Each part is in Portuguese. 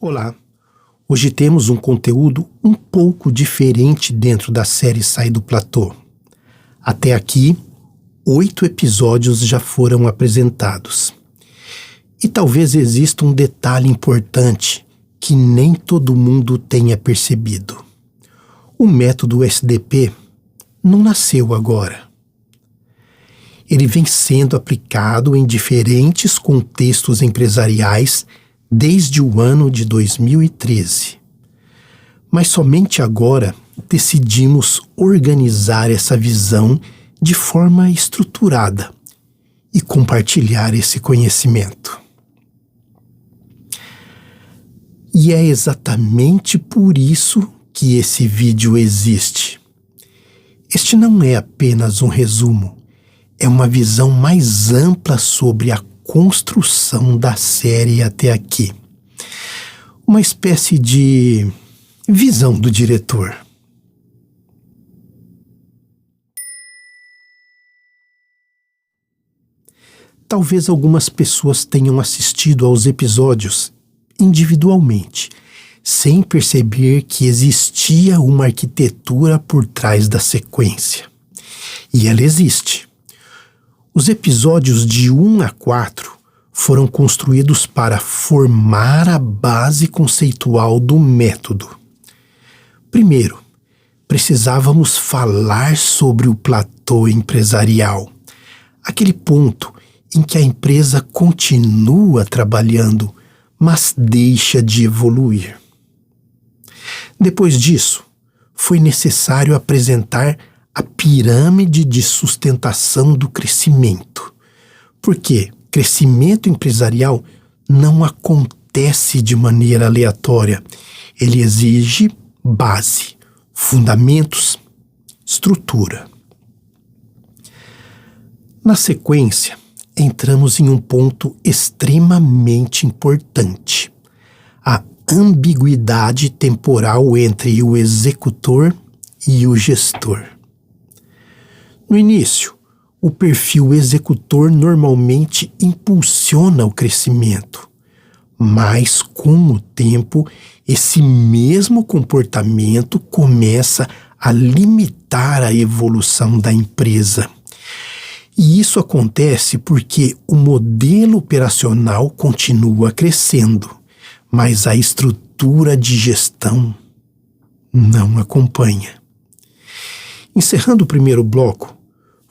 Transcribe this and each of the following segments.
Olá, hoje temos um conteúdo um pouco diferente dentro da série Sai do Platô. Até aqui, 8 episódios já foram apresentados. E talvez exista um detalhe importante que nem todo mundo tenha percebido. O método SDP não nasceu agora. Ele vem sendo aplicado em diferentes contextos empresariais desde o ano de 2013. Mas somente agora decidimos organizar essa visão de forma estruturada e compartilhar esse conhecimento. E é exatamente por isso que esse vídeo existe. Este não é apenas um resumo, é uma visão mais ampla sobre a construção da série até aqui. Uma espécie de visão do diretor. Talvez algumas pessoas tenham assistido aos episódios individualmente, sem perceber que existia uma arquitetura por trás da sequência. E ela existe. Os episódios de 1 a 4 foram construídos para formar a base conceitual do método. Primeiro, precisávamos falar sobre o platô empresarial, aquele ponto em que a empresa continua trabalhando, mas deixa de evoluir. Depois disso, foi necessário apresentar a pirâmide de sustentação do crescimento. Porque crescimento empresarial não acontece de maneira aleatória. Ele exige base, fundamentos, estrutura. Na sequência, entramos em um ponto extremamente importante: a ambiguidade temporal entre o executor e o gestor. No início, o perfil executor normalmente impulsiona o crescimento, mas com o tempo, esse mesmo comportamento começa a limitar a evolução da empresa. E isso acontece porque o modelo operacional continua crescendo, mas a estrutura de gestão não acompanha. Encerrando o primeiro bloco,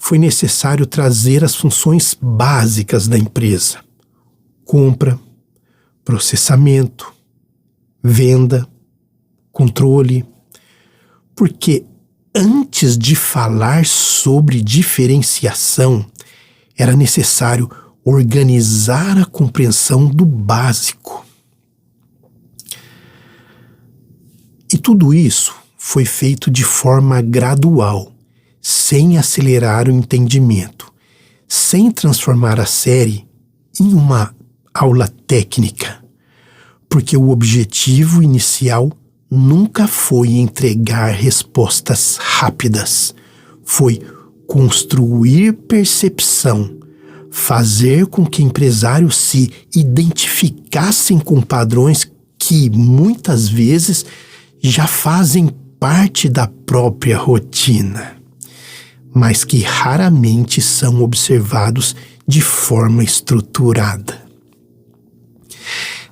foi necessário trazer as funções básicas da empresa: compra, processamento, venda, controle. Porque antes de falar sobre diferenciação, era necessário organizar a compreensão do básico. E tudo isso foi feito de forma gradual, sem acelerar o entendimento, sem transformar a série em uma aula técnica, porque o objetivo inicial nunca foi entregar respostas rápidas, foi construir percepção, fazer com que empresários se identificassem com padrões que muitas vezes já fazem parte da própria rotina, mas que raramente são observados de forma estruturada.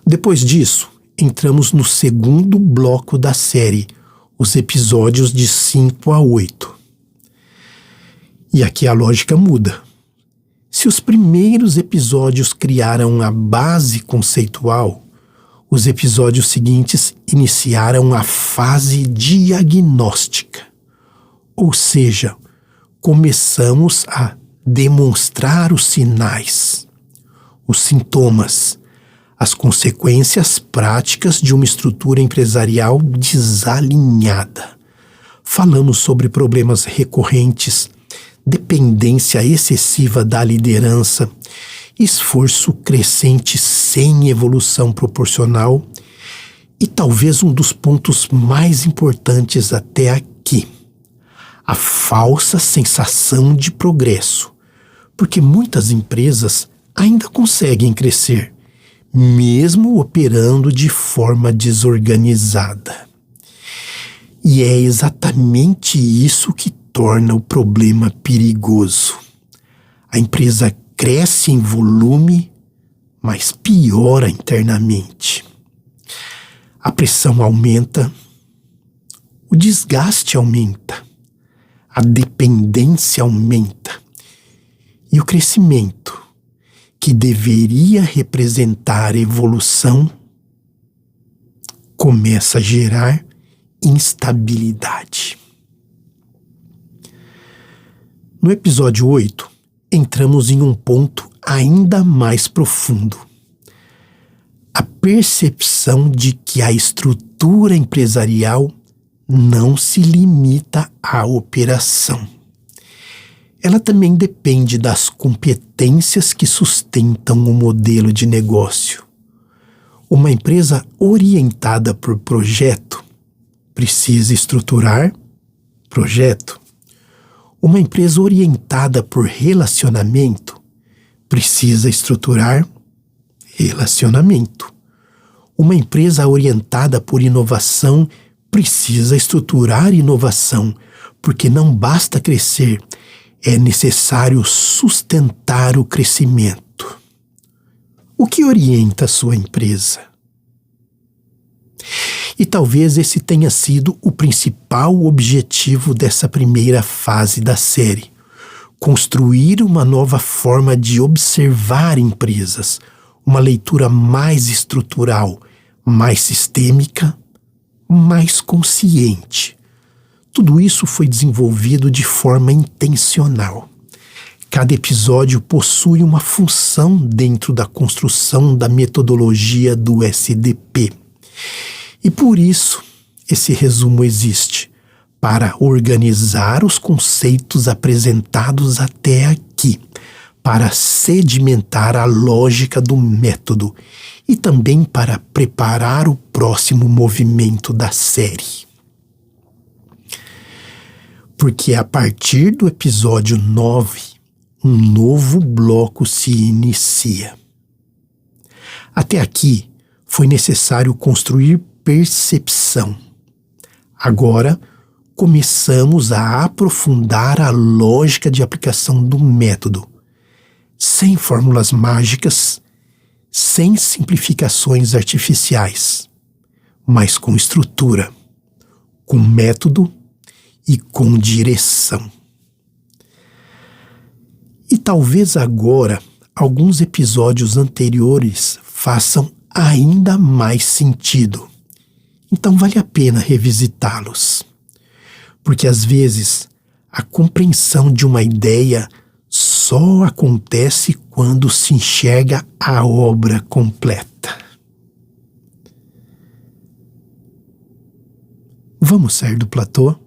Depois disso, entramos no segundo bloco da série, os episódios de 5 a 8. E aqui a lógica muda. Se os primeiros episódios criaram a base conceitual, os episódios seguintes iniciaram a fase diagnóstica. Ou seja, começamos a demonstrar os sinais, os sintomas, as consequências práticas de uma estrutura empresarial desalinhada. Falamos sobre problemas recorrentes, dependência excessiva da liderança, esforço crescente sem evolução proporcional e talvez um dos pontos mais importantes até aqui: a falsa sensação de progresso, porque muitas empresas ainda conseguem crescer, mesmo operando de forma desorganizada. E é exatamente isso que torna o problema perigoso. A empresa cresce em volume, mas piora internamente. A pressão aumenta, o desgaste aumenta, a dependência aumenta e o crescimento, que deveria representar evolução, começa a gerar instabilidade. No episódio 8, entramos em um ponto ainda mais profundo. A percepção de que a estrutura empresarial não se limita à operação. Ela também depende das competências que sustentam o modelo de negócio. Uma empresa orientada por projeto precisa estruturar projeto. Uma empresa orientada por relacionamento precisa estruturar relacionamento. Uma empresa orientada por inovação precisa estruturar inovação, porque não basta crescer, é necessário sustentar o crescimento. O que orienta a sua empresa? E talvez esse tenha sido o principal objetivo dessa primeira fase da série: construir uma nova forma de observar empresas, uma leitura mais estrutural, mais sistêmica, mais consciente. Tudo isso foi desenvolvido de forma intencional. Cada episódio possui uma função dentro da construção da metodologia do SDP. E por isso, esse resumo existe, para organizar os conceitos apresentados até aqui, para sedimentar a lógica do método e também para preparar o próximo movimento da série. Porque a partir do episódio 9, um novo bloco se inicia. Até aqui, foi necessário construir percepção. Agora, começamos a aprofundar a lógica de aplicação do método, sem fórmulas mágicas, sem simplificações artificiais, mas com estrutura, com método e com direção. E talvez agora alguns episódios anteriores façam ainda mais sentido. Então vale a pena revisitá-los. Porque às vezes a compreensão de uma ideia só acontece quando se enxerga a obra completa. Vamos sair do platô?